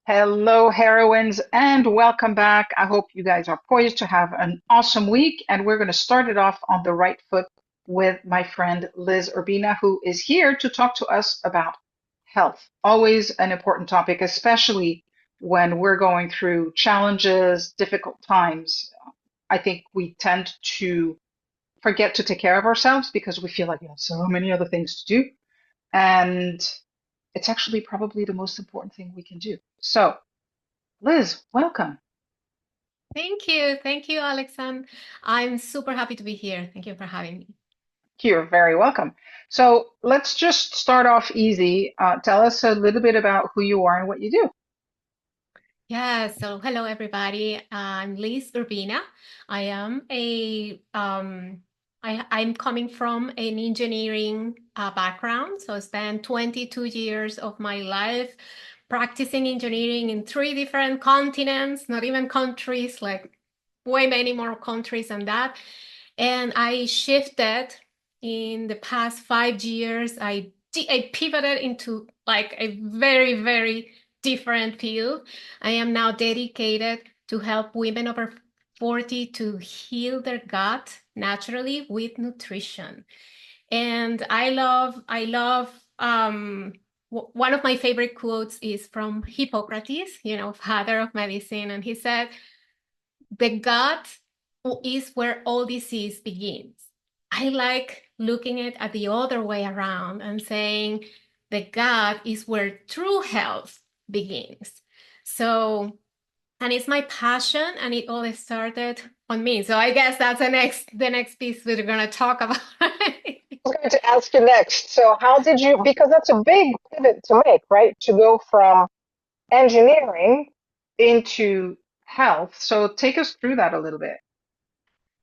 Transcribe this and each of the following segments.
Hello, heroines, and welcome back. I hope you guys are poised to have an awesome week. And we're going to start it off on the right foot with my friend Liz Urbina, who is here to talk to us about health. Always an important topic, especially when we're going through challenges, difficult times. I think we tend to forget to take care of ourselves because we feel like we have so many other things to do. And it's actually probably the most important thing we can do. So, Liz, welcome. Thank you. Thank you, Alexan. I'm super happy to be here. Thank you for having me. You're very welcome. So let's just start off easy. Tell us a little bit about who you are and what you do. Yeah, so hello everybody. I'm Liz Urbina. I am I'm coming from an engineering background. So I spent 22 years of my life practicing engineering in three different continents, not even countries, like way many more countries than that. And I shifted in the past 5 years. I pivoted into like a very different field. I am now dedicated to help women over 40 to heal their gut naturally with nutrition. And one of my favorite quotes is from Hippocrates, father of medicine. And he said, the gut is where all disease begins. I like looking at the other way around and saying the gut is where true health begins. So, and it's my passion, and it all started on me. So I guess that's the next piece we're gonna talk about. I was going to ask you next. So, how did you, because that's a big pivot to make, right? To go from engineering into health. So, take us through that a little bit.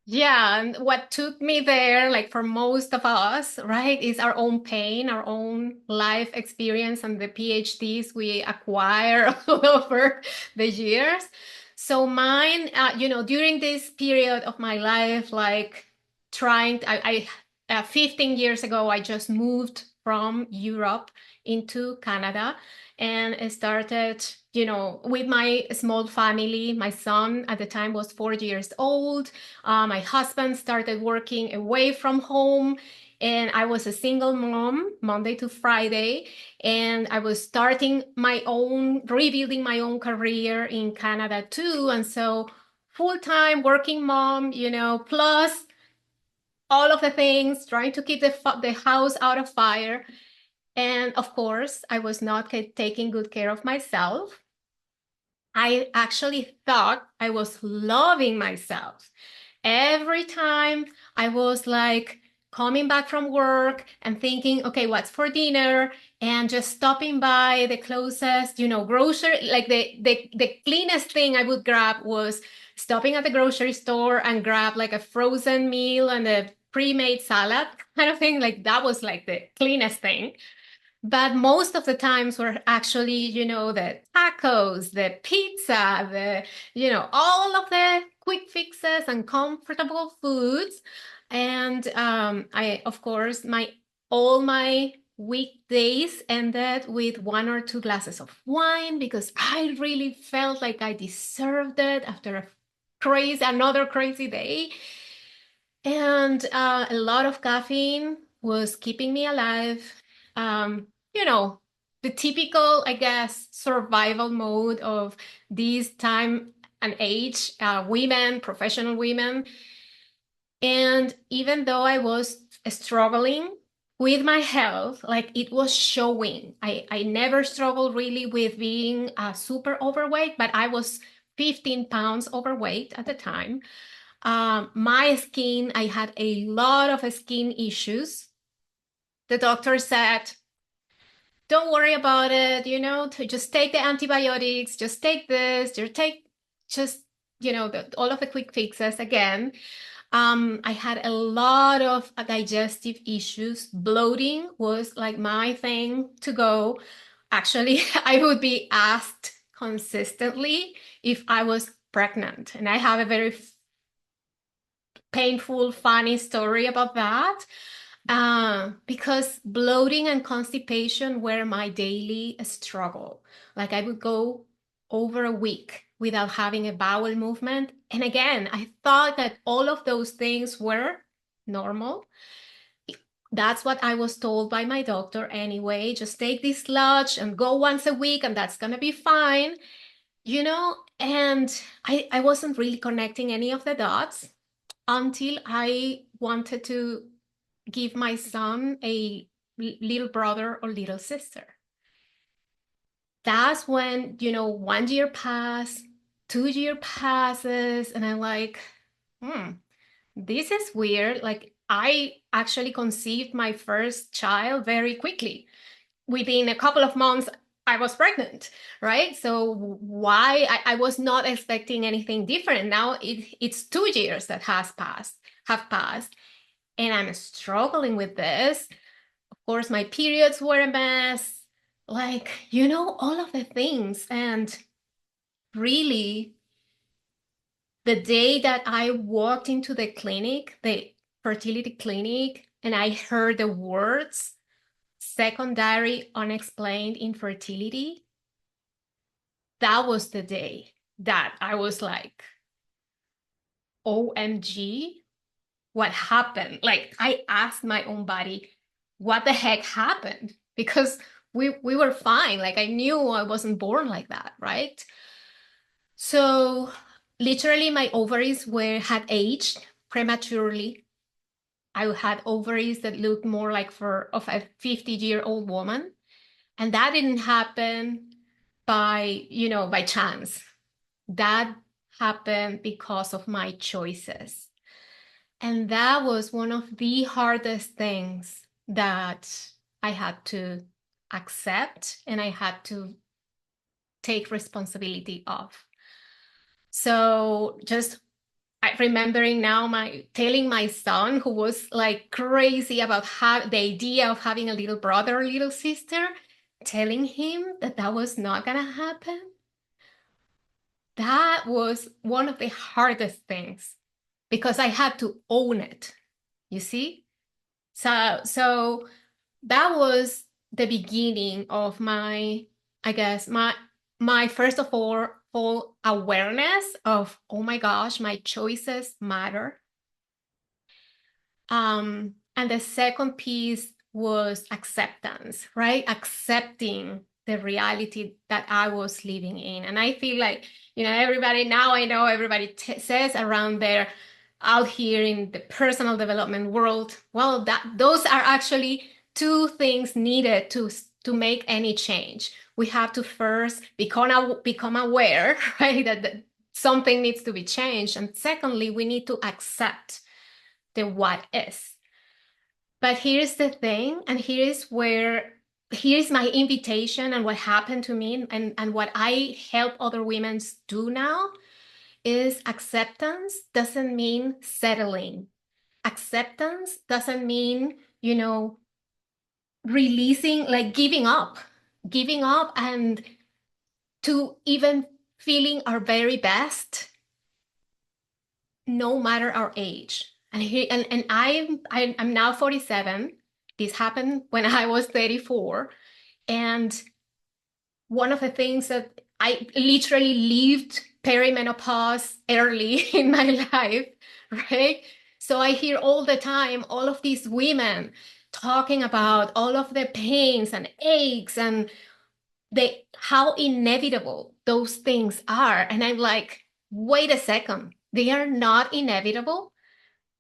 Yeah, and what took me there, like for most of us, right, is our own pain, our own life experience, and the PhDs we acquire all over the years. So mine, during this period of my life, like I 15 years ago, I just moved from Europe into Canada and started, with my small family. My son at the time was 4 years old. My husband started working away from home, and I was a single mom Monday to Friday. And I was rebuilding my own career in Canada too. And so, full time working mom, plus all of the things, trying to keep the house out of fire. And of course, I was not taking good care of myself. I actually thought I was loving myself. Every time I was like coming back from work and thinking, okay, what's for dinner? And just stopping by the closest, grocery, like the cleanest thing I would grab was stopping at the grocery store and grab like a frozen meal and a pre-made salad kind of thing. Like that was like the cleanest thing. But most of the times were actually, the tacos, the pizza, all of the quick fixes and comfortable foods. And of course, all my weekdays ended with one or two glasses of wine because I really felt like I deserved it after another crazy day. And a lot of caffeine was keeping me alive. You know, the typical, I guess, survival mode of these time and age women, professional women. And even though I was struggling with my health, like it was showing. I never struggled really with being super overweight, but I was 15 pounds overweight at the time. My skin, I had a lot of skin issues. The doctor said, don't worry about it, to just take the antibiotics, just take this, just, all of the quick fixes again. I had a lot of digestive issues. Bloating was like my thing to go. Actually, I would be asked consistently if I was pregnant. And I have a very painful, funny story about that. Because bloating and constipation were my daily struggle. Like I would go over a week without having a bowel movement. And again, I thought that all of those things were normal. That's what I was told by my doctor anyway. Just take this sludge and go once a week, and that's going to be fine, you know? And I wasn't really connecting any of the dots until I wanted to give my son a little brother or little sister. That's when, 1 year passed, 2 year passes, and I'm like, this is weird. Like, I actually conceived my first child very quickly. Within a couple of months, I was pregnant, right? So why I was not expecting anything different. Now it's 2 years that have passed, and I'm struggling with this. Of course, my periods were a mess, like, all of the things. And really, the day that I walked into the clinic, the fertility clinic, and I heard the words secondary unexplained infertility, that was the day that I was like, OMG, what happened? Like, I asked my own body, what the heck happened? Because we were fine. Like, I knew I wasn't born like that, right? So literally my ovaries had aged prematurely. I had ovaries that looked more like of a 50-year-old woman. And that didn't happen by chance. That happened because of my choices. And that was one of the hardest things that I had to accept and I had to take responsibility of. So just remembering now telling my son, who was like crazy about the idea of having a little brother or little sister, telling him that was not gonna happen. That was one of the hardest things because I had to own it, you see? So that was the beginning of I guess, my first of all awareness of, oh my gosh, my choices matter. And the second piece was acceptance, right? Accepting the reality that I was living in. And I feel like, everybody, now I know everybody says around there, out here in the personal development world, well, those are actually two things needed to make any change. We have to first become aware, right, that something needs to be changed. And secondly, we need to accept the what is. But here's the thing, and here's my invitation and what happened to me and what I help other women do now is acceptance doesn't mean settling. Acceptance doesn't mean, releasing, like giving up and to even feeling our very best, no matter our age. And I'm now 47. This happened when I was 34. And one of the things that I literally lived perimenopause early in my life, right? So I hear all the time, all of these women talking about all of the pains and aches and how inevitable those things are. And I'm like, wait a second, they are not inevitable.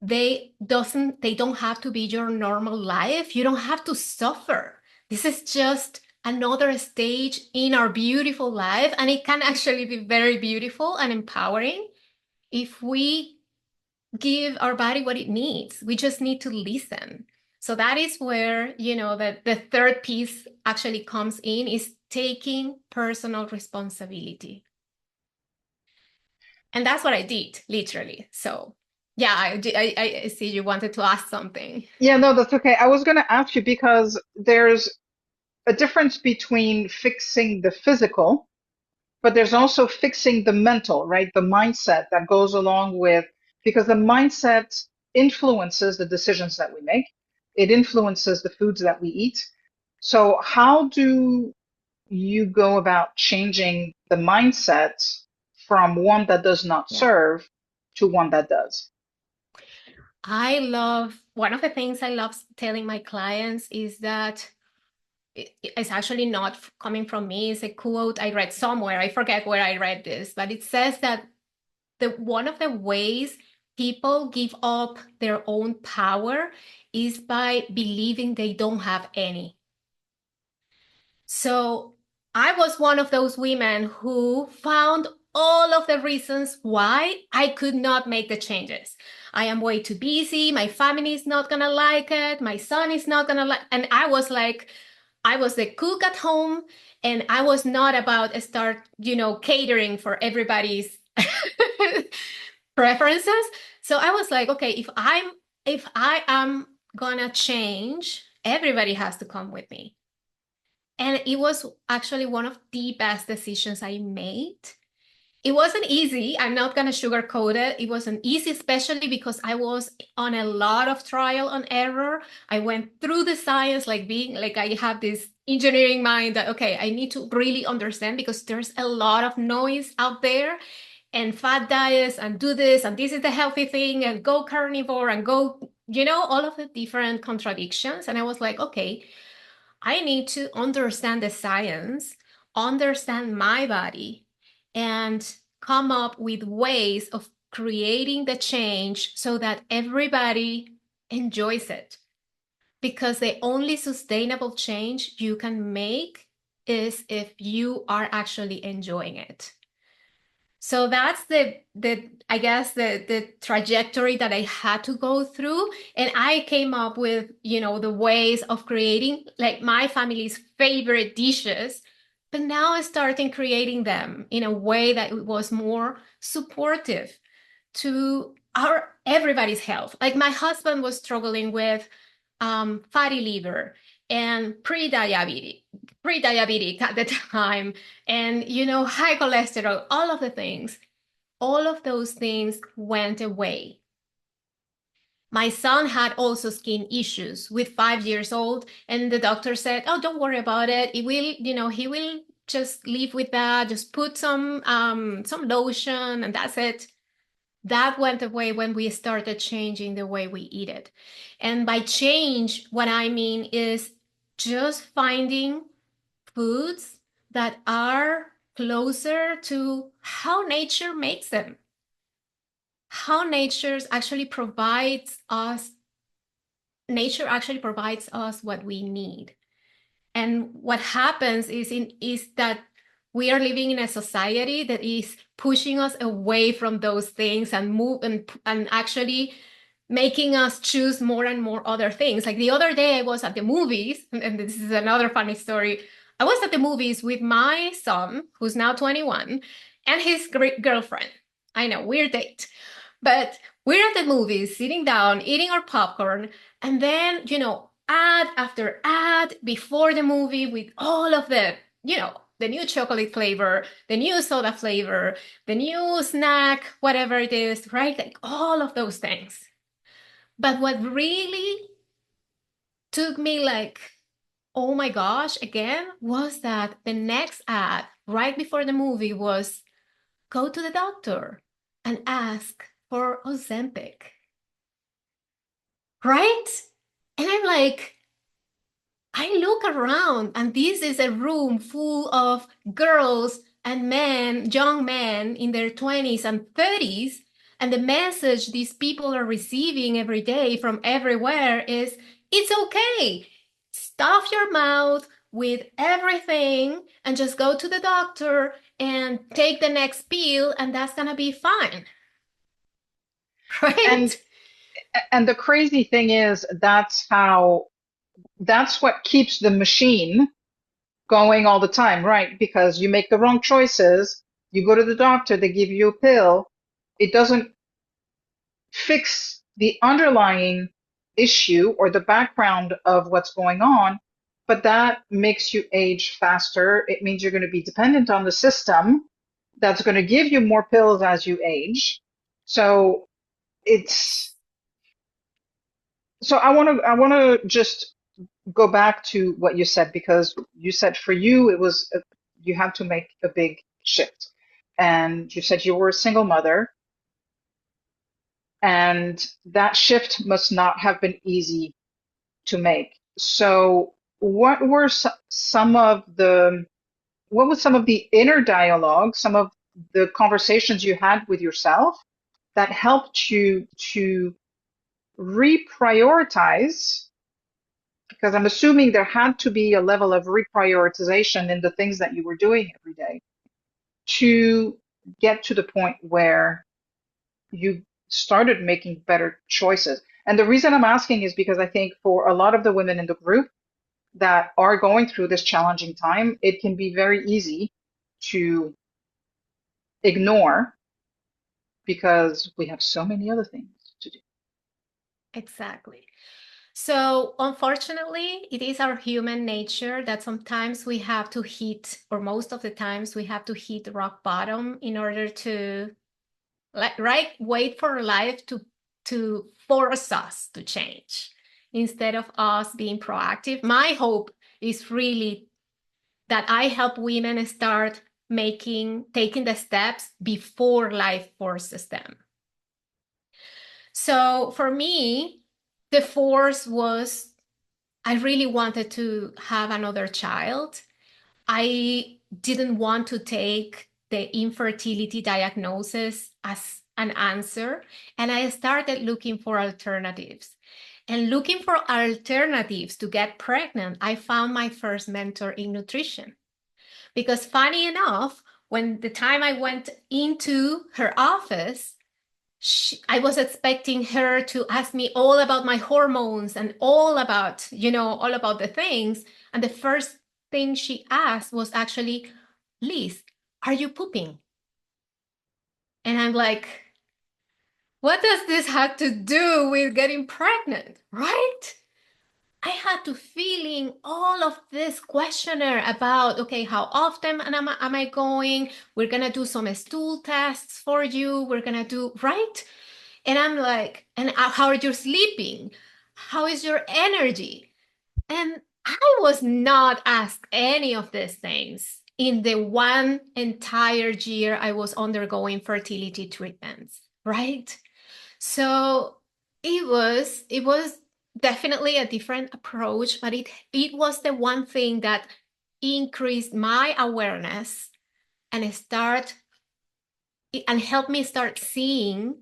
They don't have to be your normal life. You don't have to suffer. This is just another stage in our beautiful life, and it can actually be very beautiful and empowering if we give our body what it needs. We just need to listen. So that is where, the third piece actually comes in, is taking personal responsibility. And that's what I did, literally. So yeah, I see you wanted to ask something. Yeah, no, that's okay. I was going to ask you because there's a difference between fixing the physical, but there's also fixing the mental, right? The mindset that goes along with, because the mindset influences the decisions that we make. It influences the foods that we eat. So how do you go about changing the mindset from one that does not Yeah. serve to one that does? I love one of the things I love telling my clients is that it's actually not coming from me. It's a quote I read somewhere. I forget where I read this, but it says that one of the ways people give up their own power is by believing they don't have any. So I was one of those women who found all of the reasons why I could not make the changes. I am way too busy. My family is not going to like it. My son is not going to like, and I was like, I was the cook at home and I was not about to start, catering for everybody's preferences. So I was like, okay, if I am gonna change, everybody has to come with me. And it was actually one of the best decisions I made. It wasn't easy. I'm not going to sugarcoat it. It wasn't easy, especially because I was on a lot of trial and error. I went through the science, like being like I have this engineering mind that, okay, I need to really understand because there's a lot of noise out there and fat diets and do this and this is the healthy thing and go carnivore and go, all of the different contradictions. And I was like, okay, I need to understand the science, understand my body, and come up with ways of creating the change so that everybody enjoys it. Because the only sustainable change you can make is if you are actually enjoying it. So that's the I guess the trajectory that I had to go through. And I came up with, the ways of creating like my family's favorite dishes, but now I started creating them in a way that it was more supportive to our everybody's health. Like my husband was struggling with fatty liver and pre-diabetic at the time, and high cholesterol, all of those things went away. My son had also skin issues with 5 years old, and the doctor said, "Oh, don't worry about it. It will, he will just live with that. Just put some lotion, and that's it." That went away when we started changing the way we eat it. And by change, what I mean is just finding foods that are closer to how nature makes them, how nature actually provides us what we need. And what happens is that we are living in a society that is pushing us away from those things and actually making us choose more and more other things. Like the other day, I was at the movies, and this is another funny story. I was at the movies with my son, who's now 21, and his girlfriend. I know, weird date. But we're at the movies, sitting down, eating our popcorn, and then, ad after ad before the movie with all of the new chocolate flavor, the new soda flavor, the new snack, whatever it is, right? Like all of those things. But what really took me like, oh my gosh, again, was that the next ad right before the movie was go to the doctor and ask for Ozempic, right? And I'm like, I look around and this is a room full of girls and men, young men in their 20s and 30s. And the message these people are receiving every day from everywhere is it's okay. Stuff your mouth with everything and just go to the doctor and take the next pill, and that's going to be fine. And Right? and the crazy thing is that's what keeps the machine going all the time, right? Because you make the wrong choices, you go to the doctor, they give you a pill, it doesn't fix the underlying issue or the background of what's going on, but that makes you age faster. It means you're going to be dependent on the system that's going to give you more pills as you age. So it's so I want to just go back to what you said, because you said for you it was you had to make a big shift, and you said you were a single mother, and that shift must not have been easy to make. So, what were some of the what was some of the inner dialogue, some of the conversations you had with yourself that helped you to reprioritize? Because I'm assuming there had to be a level of reprioritization in the things that you were doing every day to get to the point where you started making better choices. And the reason I'm asking is because I think for a lot of the women in the group that are going through this challenging time, it can be very easy to ignore because we have so many other things to do. Exactly. So, unfortunately, it is our human nature that sometimes we have to hit, or most of the times we have to hit rock bottom in order to, like, right, wait for life to force us to change instead of us being proactive. My hope is really that I help women start taking the steps before life forces them. So for me, the force was I really wanted to have another child. I didn't want to take the infertility diagnosis as an answer. And I started looking for alternatives. And looking for alternatives to get pregnant, I found my first mentor in nutrition. Because funny enough, when the time I went into her office, I was expecting her to ask me all about my hormones and all about, all about the things. And the first thing she asked was actually, Liz, are you pooping? And I'm like, what does this have to do with getting pregnant, right? I had to fill in all of this questionnaire about, okay, how often am I going? We're going to do some stool tests for you. We're going to do, right? And I'm like, and how are you sleeping? How is your energy? And I was not asked any of these things in the one entire year I was undergoing fertility treatments, right? So it was definitely a different approach, but it was the one thing that increased my awareness and helped me start seeing,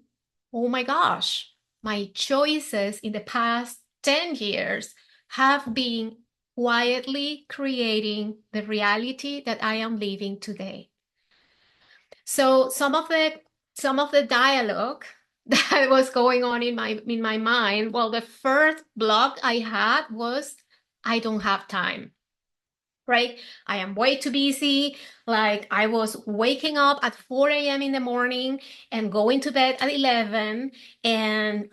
oh my gosh, my choices in the past 10 years have been quietly creating the reality that I am living today. So some of the dialogue that was going on in my mind, well, the first block I had was I don't have time. Right? I am way too busy. Like I was waking up at 4 a.m. in the morning and going to bed at 11. And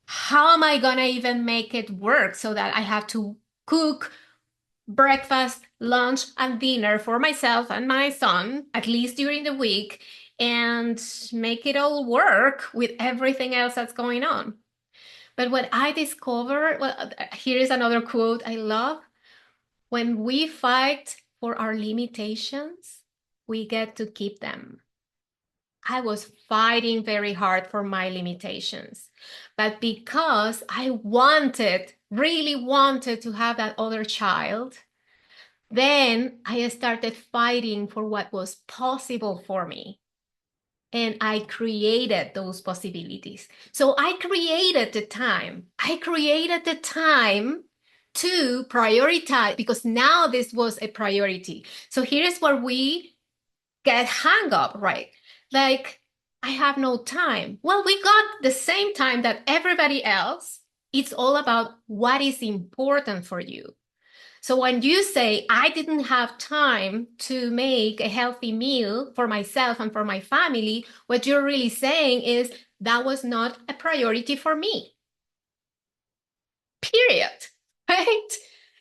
how am I gonna even make it work so that I have to cook breakfast, lunch, and dinner for myself and my son, at least during the week, and make it all work with everything else that's going on. But what I discovered, well, here is another quote I love. When we fight for our limitations, we get to keep them. I was fighting very hard for my limitations. But because I really wanted to have that other child, then I started fighting for what was possible for me. And I created those possibilities. So I created the time. I created the time to prioritize because now this was a priority. So here's where we get hung up, right? Like, I have no time. Well, we got the same time that everybody else. It's all about what is important for you. So when you say, I didn't have time to make a healthy meal for myself and for my family, what you're really saying is that was not a priority for me. Period. Right?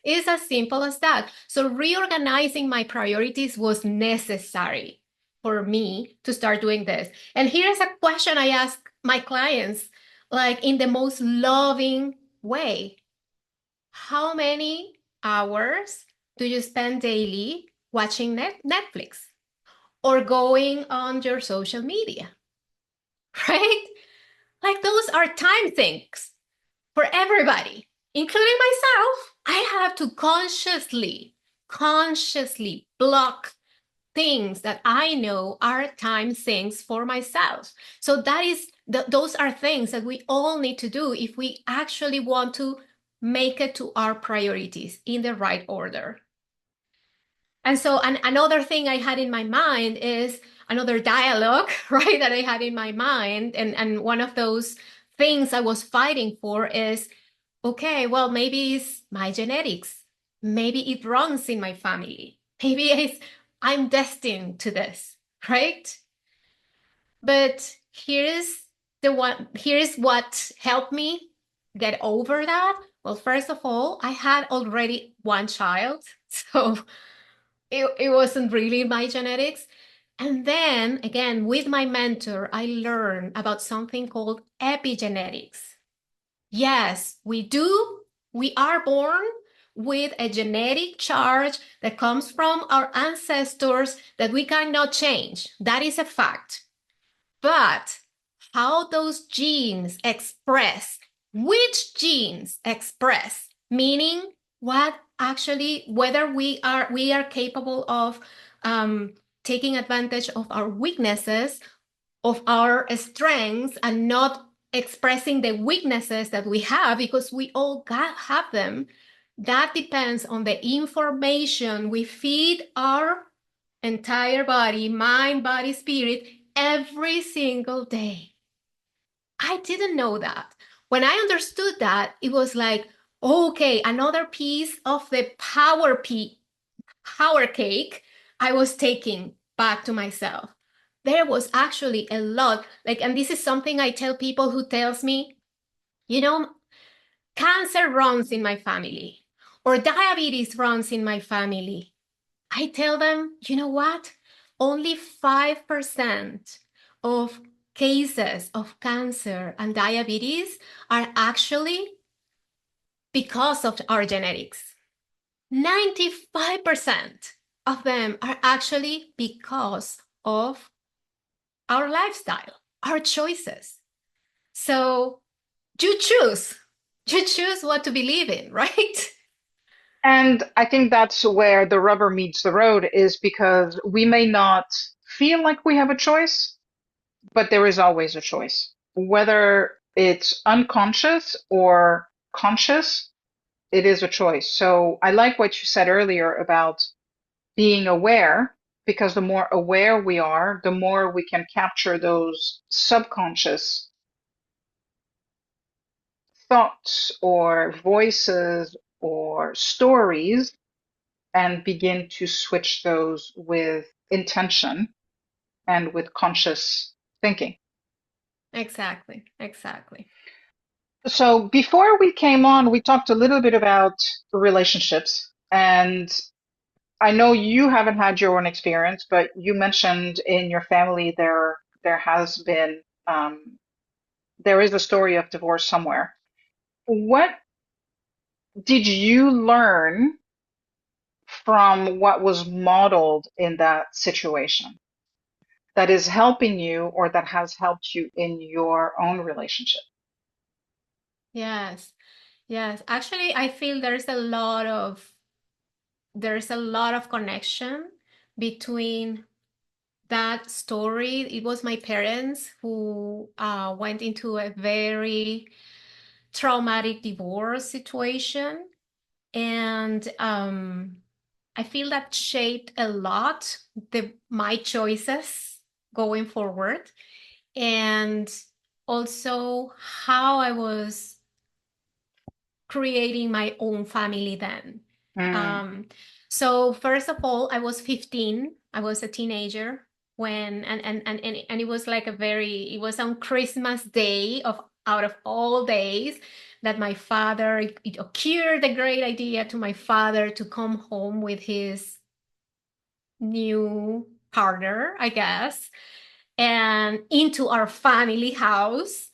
It's as simple as that. So reorganizing my priorities was necessary for me to start doing this. And here's a question I ask my clients, like in the most loving way. how many hours do you spend daily watching Netflix or going on your social media, right? Like those are time sinks for everybody, including myself. I have to consciously block things that I know are time sinks for myself. So those are things that we all need to do if we actually want to make it to our priorities in the right order. And so another thing I had in my mind is another dialogue, right, that I had in my mind. And one of those things I was fighting for is, okay, well, maybe it's my genetics. Maybe it runs in my family. Maybe I'm destined to this, right? But here's what helped me get over that. Well, first of all, I had already one child. So it wasn't really my genetics. And then again, with my mentor, I learned about something called epigenetics. Yes, we do. We are born with a genetic charge that comes from our ancestors that we cannot change. That is a fact. But how those genes express, which genes express, meaning what actually, whether we are capable of um, taking advantage of our weaknesses, of our strengths, and not expressing the weaknesses that we have because we all have them. That depends on the information we feed our entire body, mind, body, spirit, every single day. I didn't know that. When I understood that, it was like, okay, another piece of the power cake I was taking back to myself. There was actually a lot, like, and this is something I tell people who tells me, you know, cancer runs in my family or diabetes runs in my family. I tell them, you know what? Only 5% of cases of cancer and diabetes are actually because of our genetics. 95% of them are actually because of our lifestyle, our choices. So you choose. You choose what to believe in, right? And I think that's where the rubber meets the road is because we may not feel like we have a choice, but there is always a choice. Whether it's unconscious or conscious, it is a choice. So I like what you said earlier about being aware, because the more aware we are, the more we can capture those subconscious thoughts or voices or stories and begin to switch those with intention and with conscious thinking. Exactly, exactly. So before we came on, we talked a little bit about relationships, and I know you haven't had your own experience, but you mentioned in your family there has been there is a story of divorce somewhere. What did you learn from what was modeled in that situation that is helping you or that has helped you in your own relationship? Yes, yes. Actually, I feel there's a lot of connection between that story. It was my parents who went into a very traumatic divorce situation. And I feel that shaped a lot my choices going forward. And also how I was creating my own family then. Mm, Um, so first of all, I was 15. I was a teenager when and it was like it was on Christmas Day of out of all days that my father it occurred a great idea to my father to come home with his new partner, I guess, and into our family house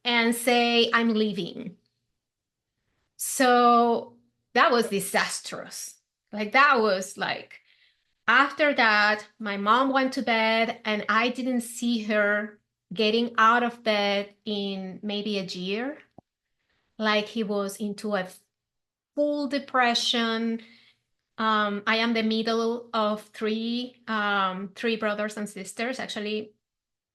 and say, I'm leaving. So that was disastrous. Like that was like after that, my mom went to bed and I didn't see her getting out of bed in maybe a year. Like he was into a full depression. I am the middle of three brothers and sisters. Actually,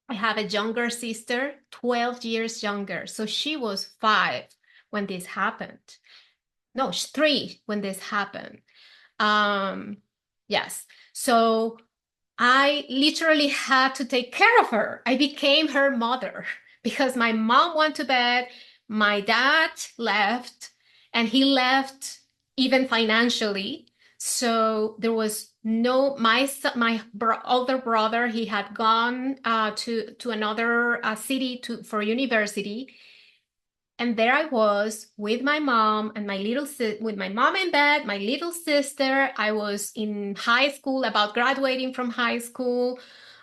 I have a younger sister, 12 years younger. So she was 5 when this happened. No, 3 when this happened. Um, yes. So I literally had to take care of her. I became her mother because my mom went to bed, my dad left, and he left even financially. So there was no older brother. He had gone to another city for university, and there I was with my mom and with my mom in bed, my little sister. I was in high school, about graduating from high school,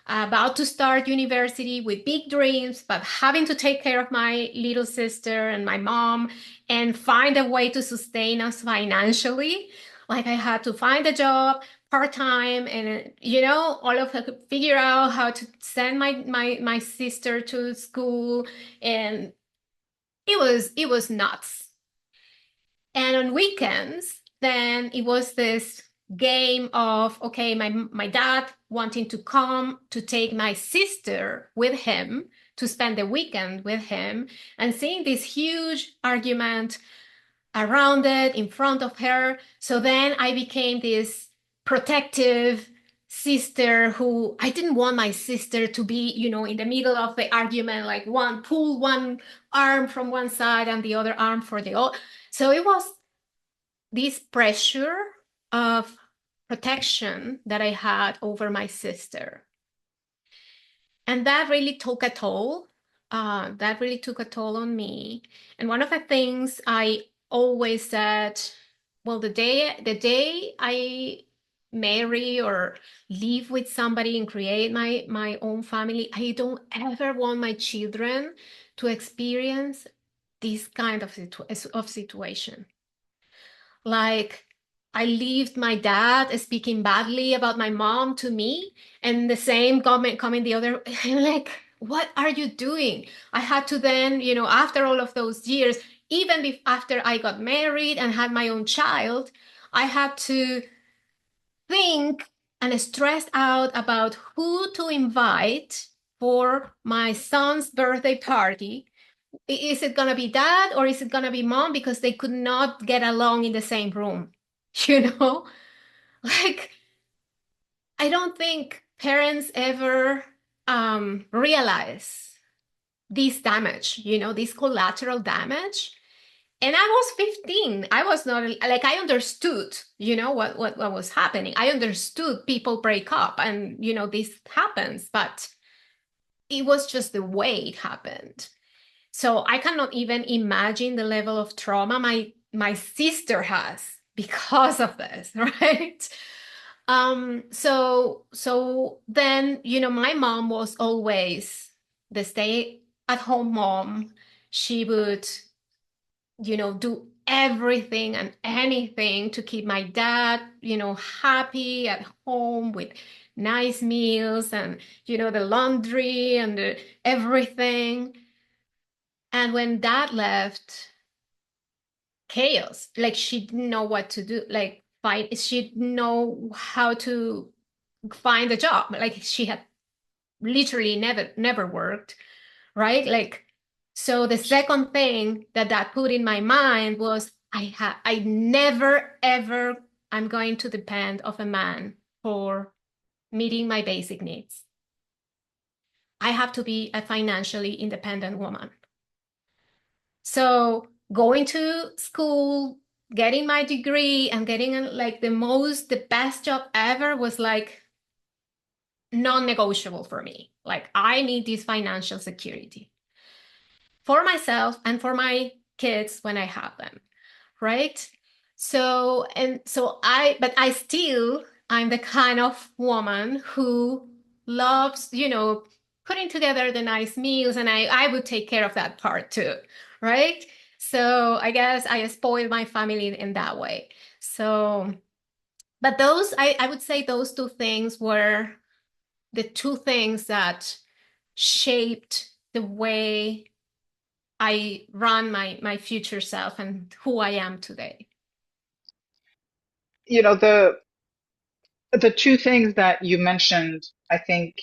about to start university with big dreams, but having to take care of my little sister and my mom and find a way to sustain us financially. Like I had to find a job part-time and all of it, figure out how to send my sister to school, and it was nuts. And on weekends, then it was this game of, okay, my dad wanting to come to take my sister with him to spend the weekend with him, and seeing this huge argument around it in front of her. So then I became this protective sister who I didn't want my sister to be, in the middle of the argument, like pull one arm from one side and the other arm for the other. So it was this pressure of protection that I had over my sister. And that really took a toll. That really took a toll on me. And one of the things I always said, well, the day I marry or live with somebody and create my own family, I don't ever want my children to experience this kind of situation. Like I lived my dad speaking badly about my mom to me, and the same comment coming the other. I'm like, what are you doing? I had to then, after all of those years, even if after I got married and had my own child, I had to think and stress out about who to invite for my son's birthday party. Is it going to be dad or is it going to be mom, because they could not get along in the same room? you know like, I don't think parents ever realize this damage, this collateral damage. And I was 15. I was not like, I understood, what was happening. I understood people break up and, this happens, but it was just the way it happened. So I cannot even imagine the level of trauma my sister has because of this, right? So then, my mom was always the stay at home mom. She would, do everything and anything to keep my dad, happy at home with nice meals and, the laundry and everything. And when dad left, chaos. Like she didn't know what to do. Like she didn't know how to find a job. Like she had literally never worked, right? Like, so the second thing that put in my mind was I never ever I'm going to depend of a man for meeting my basic needs. I have to be a financially independent woman. So going to school, getting my degree, and getting like the best job ever was like non-negotiable for me. Like I need this financial security for myself and for my kids when I have them, right? But I'm the kind of woman who loves, putting together the nice meals, and I would take care of that part too, right? So I guess I spoiled my family in that way. So, but those, I would say those two things were the two things that shaped the way I run my future self and who I am today. You know, the two things that you mentioned, I think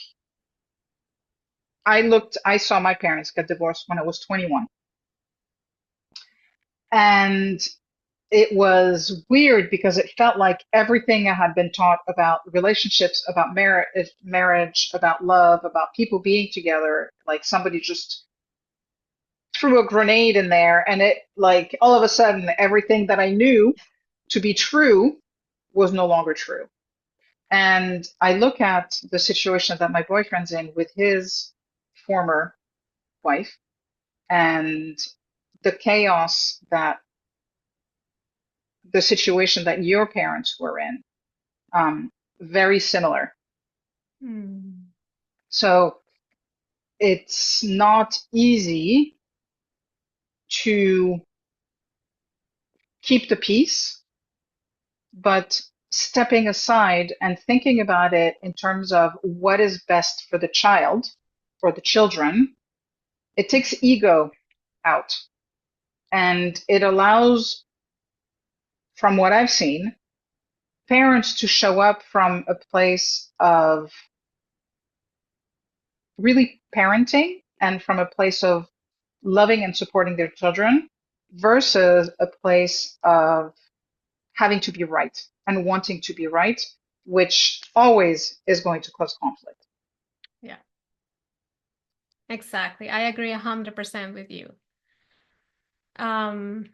I saw my parents get divorced when I was 21. And it was weird because it felt like everything I had been taught about relationships, about marriage, about love, about people being together, like somebody just threw a grenade in there, and it like all of a sudden everything that I knew to be true was no longer true. And I look at the situation that my boyfriend's in with his former wife and the chaos that the situation that your parents were in, very similar. Hmm. So it's not easy to keep the peace, but stepping aside and thinking about it in terms of what is best for the child or the children, it takes ego out and it allows, from what I've seen, parents to show up from a place of really parenting and from a place of loving and supporting their children versus a place of having to be right and wanting to be right, which always is going to cause conflict. Yeah, exactly. I agree 100% with you. Um,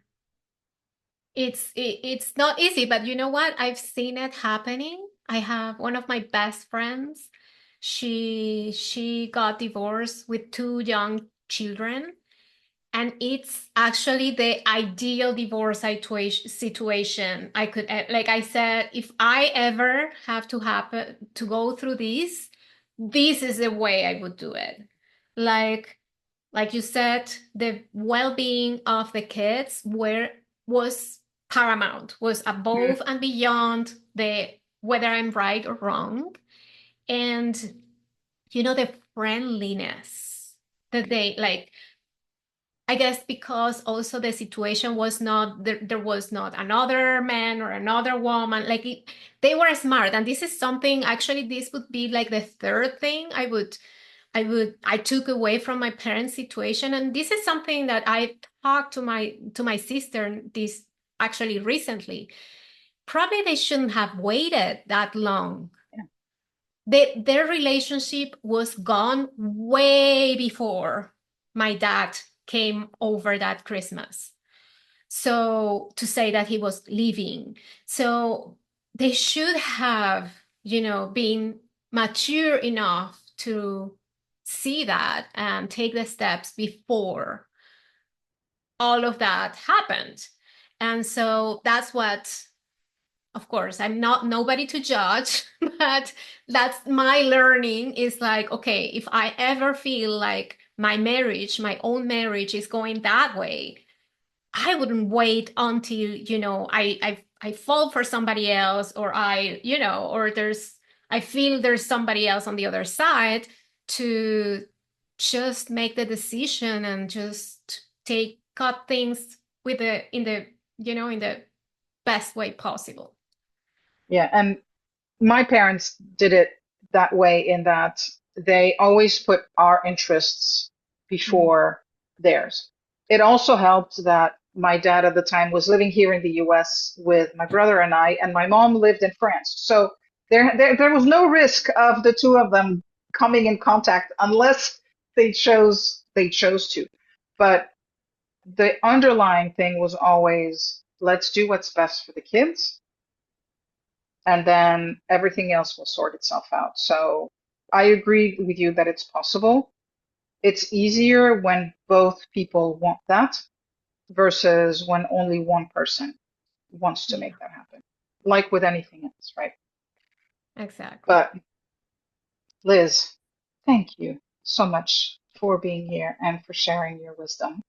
it's not easy, but you know what? I've seen it happening. I have one of my best friends. She got divorced with two young children, and it's actually the ideal divorce situation I could like I said, if I ever have to happen to go through this is the way I would do it. Like like you said, the well-being of the kids was paramount, was Mm, above and beyond the whether I'm right or wrong. And the friendliness that they like, I guess because also the situation was not there was not another man or another woman. Like they were smart. And this is something actually this would be like the third thing I took away from my parents' situation. And this is something that I talked to my sister this actually recently. Probably they shouldn't have waited that long. yeah. Their relationship was gone way before my dad came over that Christmas. So to say that he was leaving. So they should have, been mature enough to see that and take the steps before all of that happened. And so that's what, of course, I'm not nobody to judge, but that's my learning is like, okay, if I ever feel like my own marriage is going that way, I wouldn't wait until, I fall for somebody else or or I feel there's somebody else on the other side to just make the decision and just cut things with in the best way possible. Yeah. And my parents did it that way in that they always put our interests Mm. before theirs. It also helped that my dad at the time was living here in the US with my brother and I, and my mom lived in France. So there was no risk of the two of them coming in contact unless they chose to. But the underlying thing was always let's do what's best for the kids and then everything else will sort itself out. So I agree with you that it's possible. It's easier when both people want that versus when only one person wants to Yeah, make that happen, like with anything else, right? exactly. But Liz, thank you so much for being here and for sharing your wisdom.